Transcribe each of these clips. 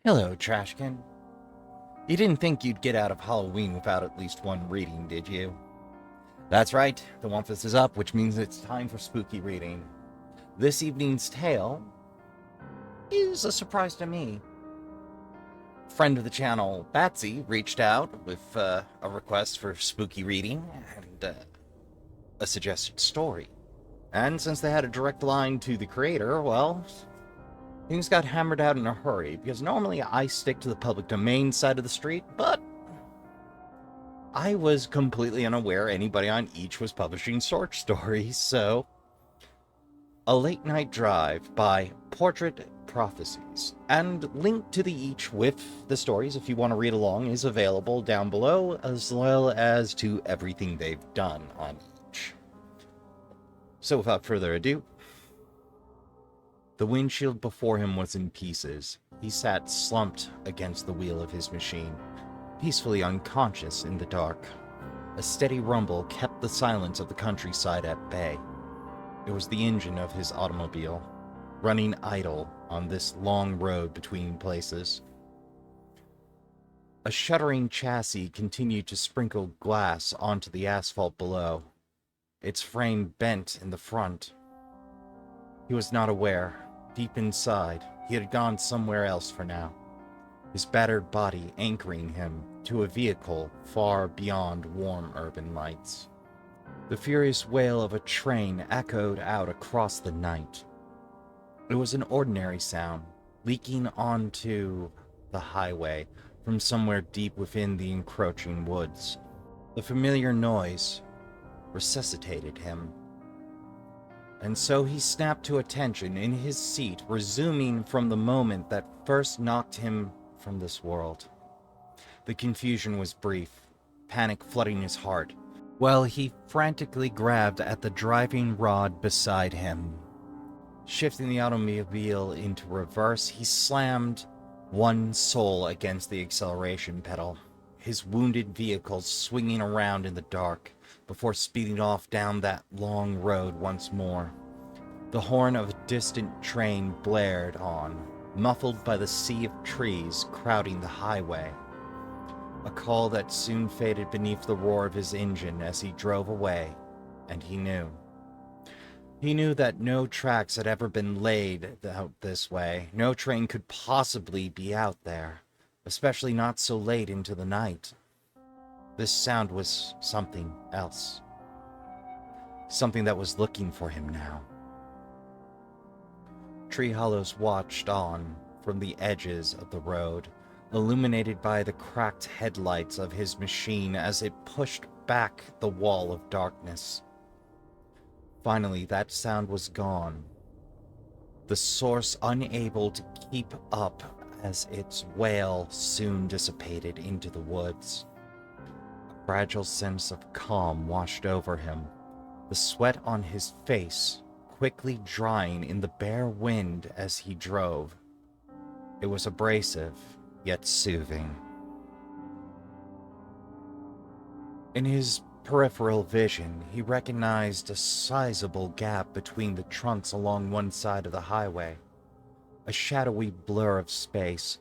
Hello, Trashkin. You didn't think you'd get out of Halloween without at least one reading, did you? That's right, the Wampus is up, which means it's time for spooky reading. This evening's tale is a surprise to me. Friend of the channel, Batsy, reached out with a request for spooky reading and a suggested story. And since they had a direct line to the creator, well, things got hammered out in a hurry, because normally I stick to the public domain side of the street, but I was completely unaware anybody on each was publishing short stories, so A Late Night Drive by Portrait Prophecies, and link to the each with the stories if you want to read along is available down below, as well as to everything they've done on each. So without further ado, the windshield before him was in pieces. He sat slumped against the wheel of his machine, peacefully unconscious in the dark. A steady rumble kept the silence of the countryside at bay. It was the engine of his automobile, running idle on this long road between places. A shuddering chassis continued to sprinkle glass onto the asphalt below, its frame bent in the front. He was not aware. Deep inside, he had gone somewhere else for now, his battered body anchoring him to a vehicle far beyond warm urban lights. The furious wail of a train echoed out across the night. It was an ordinary sound, leaking onto the highway from somewhere deep within the encroaching woods. The familiar noise resuscitated him, and so he snapped to attention in his seat, resuming from the moment that first knocked him from this world. The confusion was brief, panic flooding his heart, while he frantically grabbed at the driving rod beside him. Shifting the automobile into reverse, he slammed one sole against the acceleration pedal, his wounded vehicle swinging around in the dark before speeding off down that long road once more. The horn of a distant train blared on, muffled by the sea of trees crowding the highway. A call that soon faded beneath the roar of his engine as he drove away, and he knew. He knew that no tracks had ever been laid out this way. No train could possibly be out there, especially not so late into the night. This sound was something else. Something that was looking for him now. Tree Hollows watched on from the edges of the road, illuminated by the cracked headlights of his machine as it pushed back the wall of darkness. Finally, that sound was gone, the source unable to keep up as its wail soon dissipated into the woods. A fragile sense of calm washed over him, the sweat on his face quickly drying in the bare wind as he drove. It was abrasive, yet soothing. In his peripheral vision, he recognized a sizable gap between the trunks along one side of the highway, a shadowy blur of space,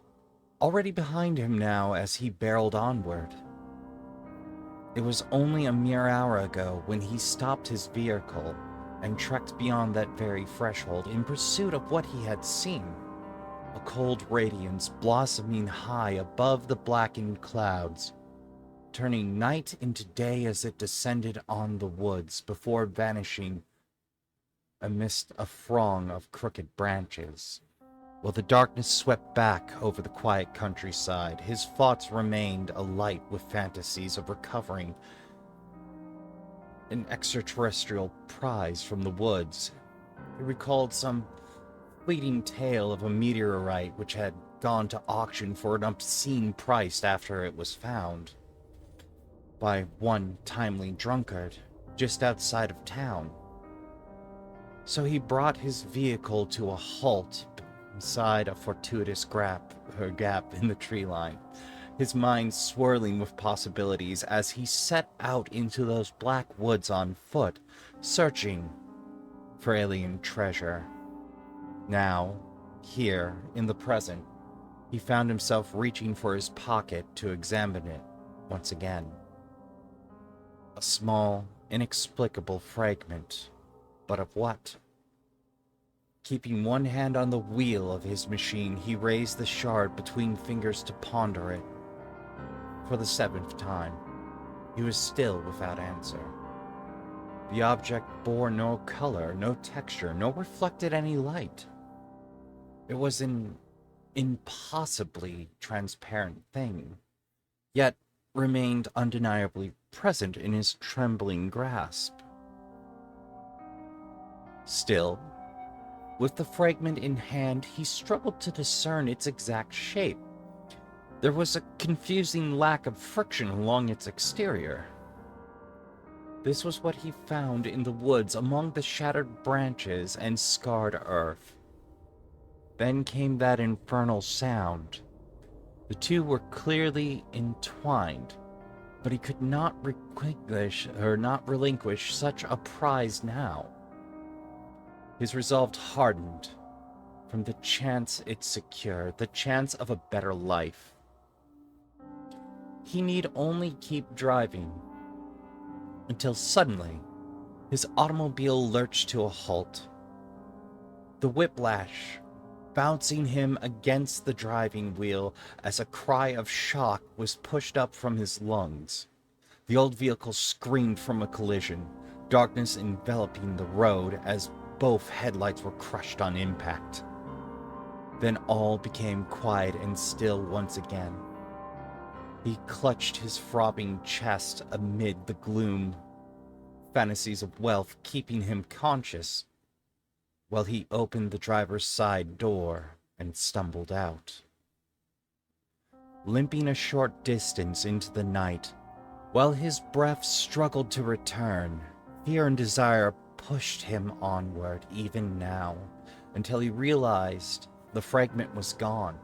already behind him now as he barreled onward. It was only a mere hour ago when he stopped his vehicle and trekked beyond that very threshold in pursuit of what he had seen. A cold radiance blossoming high above the blackened clouds, turning night into day as it descended on the woods before vanishing amidst a throng of crooked branches. While the darkness swept back over the quiet countryside, his thoughts remained alight with fantasies of recovering an extraterrestrial prize from the woods. He recalled some fleeting tale of a meteorite which had gone to auction for an obscene price after it was found by one timely drunkard just outside of town. So he brought his vehicle to a halt inside a fortuitous gap in the tree line, his mind swirling with possibilities as he set out into those black woods on foot, searching for alien treasure. Now, here, in the present, He found himself reaching for his pocket to examine it once again. A small, inexplicable fragment, but of what? Keeping one hand on the wheel of his machine, he raised the shard between fingers to ponder it. For the 7th time, he was still without answer. The object bore no color, no texture, nor reflected any light. It was an impossibly transparent thing, yet remained undeniably present in his trembling grasp. Still, with the fragment in hand, he struggled to discern its exact shape. There was a confusing lack of friction along its exterior. This was what he found in the woods among the shattered branches and scarred earth. Then came that infernal sound. The two were clearly entwined, but he could not relinquish such a prize now. His resolve hardened from the chance it secured, the chance of a better life. He need only keep driving, until suddenly his automobile lurched to a halt. The whiplash bouncing him against the driving wheel as a cry of shock was pushed up from his lungs. The old vehicle screamed from a collision, darkness enveloping the road as both headlights were crushed on impact. Then all became quiet and still once again. He clutched his throbbing chest amid the gloom, fantasies of wealth keeping him conscious, while he opened the driver's side door and stumbled out. Limping a short distance into the night, while his breath struggled to return, fear and desire pushed him onward even now, until he realized the fragment was gone.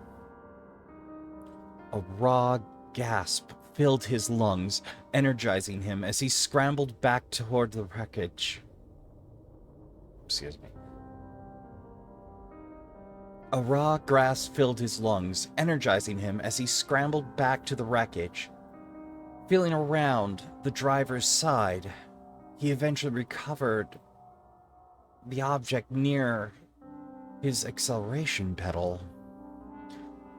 A raw gasp filled his lungs, energizing him as he scrambled back toward the wreckage. A raw gasp filled his lungs, energizing him as he scrambled back to the wreckage. Feeling around the driver's side, he eventually recovered the object near his acceleration pedal.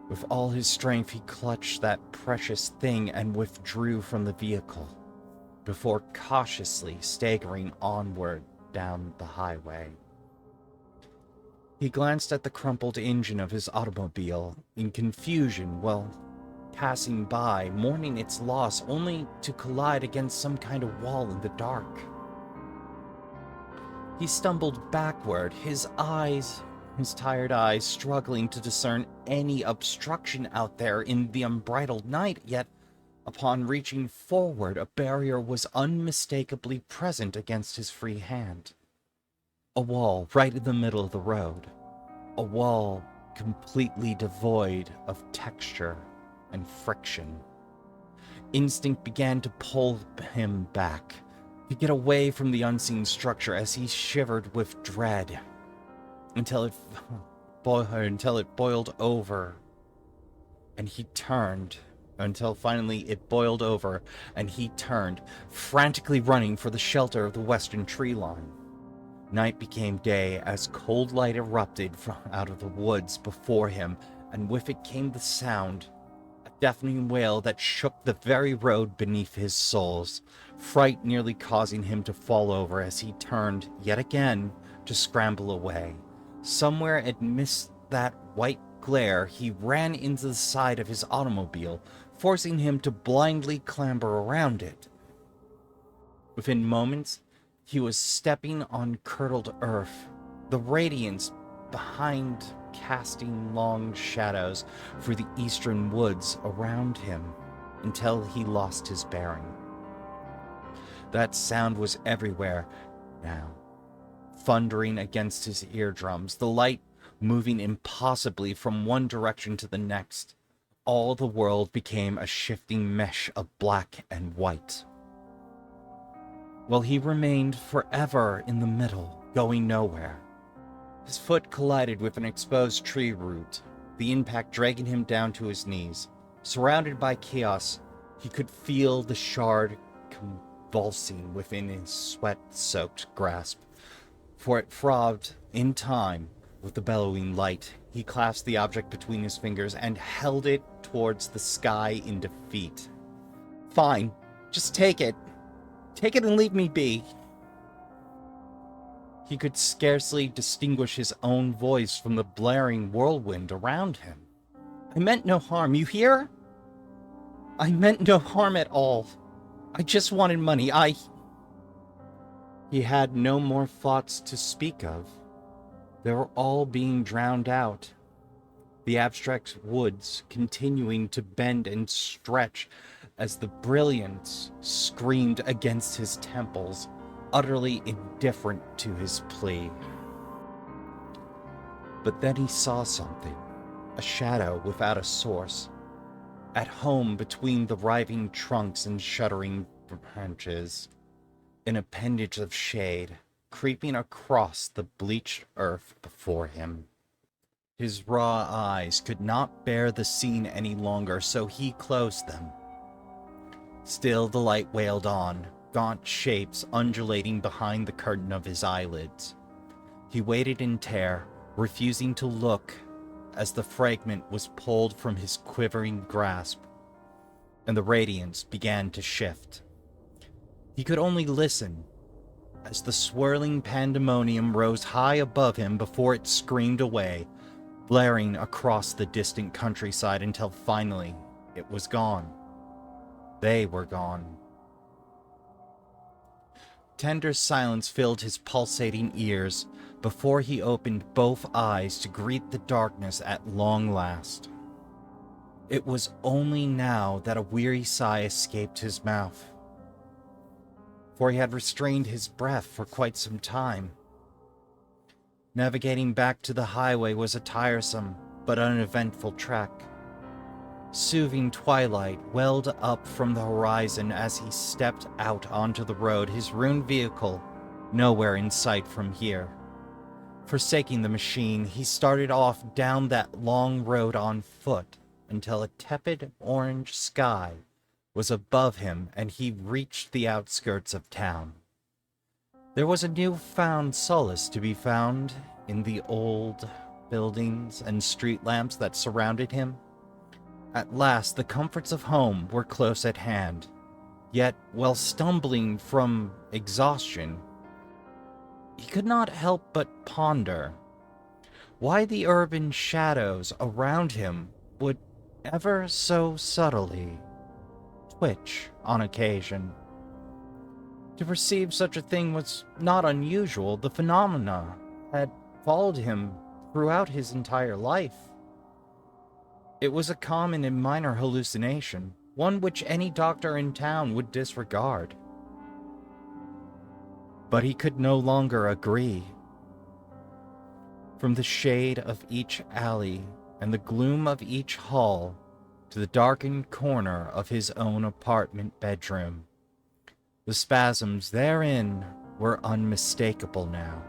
With all his strength, he clutched that precious thing and withdrew from the vehicle, before cautiously staggering onward down the highway. He glanced at the crumpled engine of his automobile in confusion while passing by, mourning its loss, only to collide against some kind of wall in the dark. He stumbled backward, his tired eyes struggling to discern any obstruction out there in the unbridled night, yet upon reaching forward, a barrier was unmistakably present against his free hand. A wall right in the middle of the road. A wall completely devoid of texture and friction. Instinct began to pull him back, to get away from the unseen structure as he shivered with dread, until it boiled over, and he turned, until finally it boiled over, and he turned, frantically running for the shelter of the western tree line. Night became day as cold light erupted from out of the woods before him, and with it came the sound, a deafening wail that shook the very road beneath his soles, fright nearly causing him to fall over as he turned yet again to scramble away. Somewhere amidst that white glare, he ran into the side of his automobile, forcing him to blindly clamber around it. Within moments, he was stepping on curdled earth, the radiance behind casting long shadows through the eastern woods around him, until he lost his bearing. That sound was everywhere now, thundering against his eardrums, the light moving impossibly from one direction to the next. All the world became a shifting mesh of black and white, while he remained forever in the middle, going nowhere. His foot collided with an exposed tree root, the impact dragging him down to his knees. Surrounded by chaos, he could feel the shard convulsing within his sweat-soaked grasp, for it frothed in time with the bellowing light. He clasped the object between his fingers and held it towards the sky in defeat. Fine, just take it. Take it and leave me be. He could scarcely distinguish his own voice from the blaring whirlwind around him. I meant no harm, you hear? I meant no harm at all. I just wanted money. He had no more thoughts to speak of. They were all being drowned out. The abstract woods continuing to bend and stretch as the brilliance screamed against his temples, utterly indifferent to his plea. But then he saw something, a shadow without a source, at home between the writhing trunks and shuddering branches, an appendage of shade creeping across the bleached earth before him. His raw eyes could not bear the scene any longer, so he closed them. Still the light wailed on, gaunt shapes undulating behind the curtain of his eyelids. He waited in terror, refusing to look as the fragment was pulled from his quivering grasp, and the radiance began to shift. He could only listen as the swirling pandemonium rose high above him before it screamed away, blaring across the distant countryside until finally it was gone. They were gone. Tender silence filled his pulsating ears before he opened both eyes to greet the darkness at long last. It was only now that a weary sigh escaped his mouth, for he had restrained his breath for quite some time. Navigating back to the highway was a tiresome but uneventful trek. Soothing twilight welled up from the horizon as he stepped out onto the road, his ruined vehicle nowhere in sight from here. Forsaking the machine, he started off down that long road on foot until a tepid orange sky was above him and he reached the outskirts of town. There was a newfound solace to be found in the old buildings and street lamps that surrounded him. At last, the comforts of home were close at hand. Yet, while stumbling from exhaustion, he could not help but ponder why the urban shadows around him would ever so subtly twitch on occasion. To perceive such a thing was not unusual. The phenomena had followed him throughout his entire life. It was a common and minor hallucination, one which any doctor in town would disregard. But he could no longer agree. From the shade of each alley and the gloom of each hall to the darkened corner of his own apartment bedroom, the spasms therein were unmistakable now,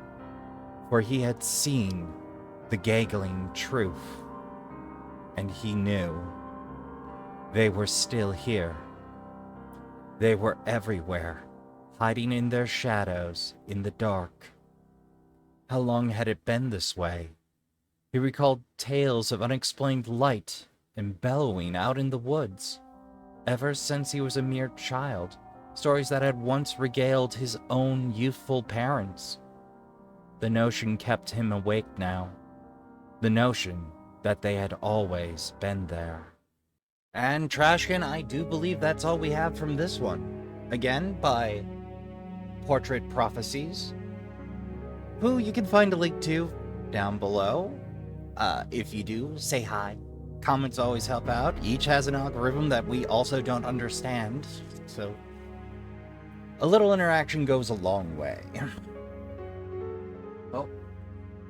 for he had seen the giggling truth. And he knew they were still here. They were everywhere, hiding in their shadows in the dark. How long had it been this way? He recalled tales of unexplained light and bellowing out in the woods, ever since he was a mere child, stories that had once regaled his own youthful parents. The notion kept him awake now, the notion that they had always been there. And Trashkin, I do believe that's all we have from this one. Again, by Portrait Prophecies, who you can find a link to down below. If you do, say hi. Comments always help out. Each has an algorithm that we also don't understand, so a little interaction goes a long way. Oh,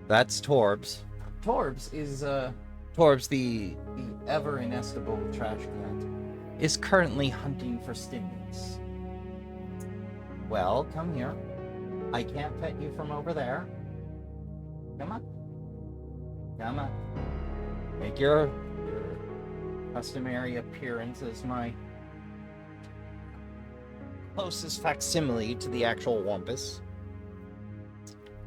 that's Torbs. Torbs is, Torbs, the ever inestimable trash cat, is currently hunting for stimulus. Well, come here. I can't pet you from over there. Come on. Come on. Make your customary appearance as my closest facsimile to the actual Wampus.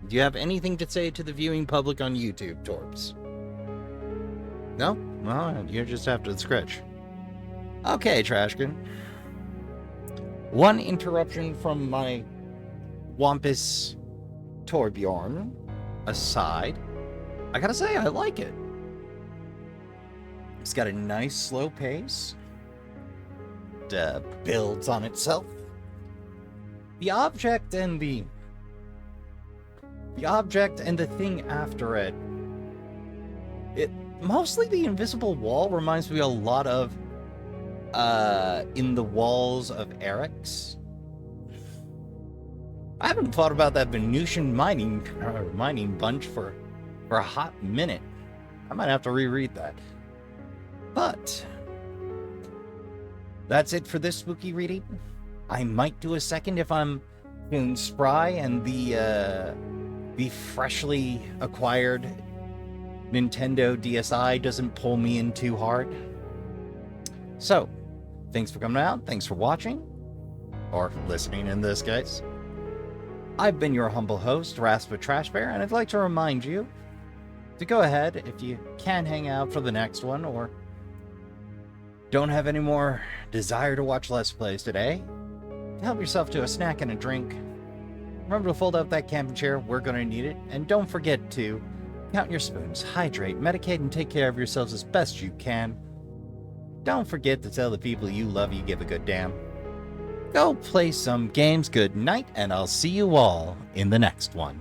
Do you have anything to say to the viewing public on YouTube, Torbs? No? Well, you just have to scratch. Okay, Trashkin. One interruption from my Wampus Torbjorn aside, I gotta say, I like it. It's got a nice slow pace. It builds on itself. The object and the thing after it. Mostly the invisible wall reminds me a lot of In the Walls of Eric's. I haven't thought about that Venusian mining bunch for a hot minute. I might have to reread that. But that's it for this spooky reading. I might do a second if I'm feeling spry and the freshly acquired Nintendo DSi doesn't pull me in too hard. So, thanks for coming out. Thanks for watching. Or listening in this case. I've been your humble host, Raspa Trashbear, and I'd like to remind you to go ahead if you can hang out for the next one or don't have any more desire to watch Let's Plays today. Help yourself to a snack and a drink. Remember to fold out that camping chair, we're going to need it. And don't forget to count your spoons, hydrate, medicate, and take care of yourselves as best you can. Don't forget to tell the people you love you give a good damn. Go play some games, good night, and I'll see you all in the next one.